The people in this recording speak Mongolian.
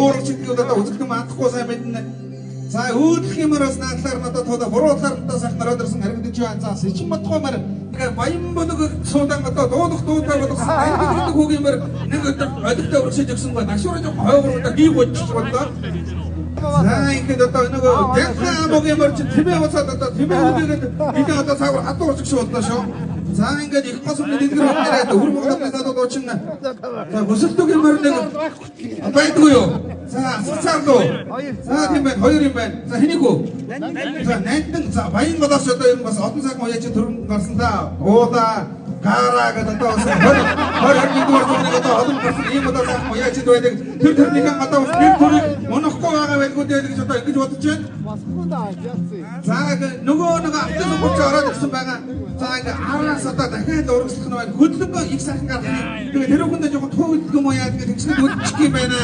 Уурчигдуудаа үзэгдэн мандахгүй сайн мэднэ. За өөдөх юмар бас наадлаар надад тоо буруулаар надад сайхан оройдорсон харагдаж байна. За сичин матгоомар ингээ баян бөлөг суудан одоо дуудах дуутай болгосон. Ангид хүүг юмар нэг өдөр олигтой өргөсөж өгсөн гоо нашуурж хойгоороо bii гоцчих боллоо. За ингээд одоо нөгөө янхаа мөгөмөр чи тэмээ уцаад одоо тэмээ үгээд бидний одоо цаагаар хатуурч шиг боллоо шүү. За ингээд их гос өмнө дэлгэр аваад өр Монголын задад уучна. За хөсөлтөг юмар нэг байдгүй юу? За цаалуу. За тийм байна, хоёр юм байна. За хэнийг үү? За нандин за баян голоос одоо юм бас одон цаг уяач төрөн гарсан да. Уула гараа гэдэг одоо бас 21 дугаар зүгнийг одоо олон гарсан ийм одоо цаг уяач байдаг. Тэр төрнийхэн одоо бас нэг төрөг унахгүй байгаа байлгүй дээ гэж одоо ингэж бодож байна. За нөгөө автос өгч ороод ирсэн байгаа. За ингээ араас одоо дахиад урагшлах нь байна. Хөдөлгөөн их сайхан гарах. Тэгээ тэр хүндээ жоохон туу хөдөлгөөн уу яа гэдэг тэгснэ үдчих юм байна.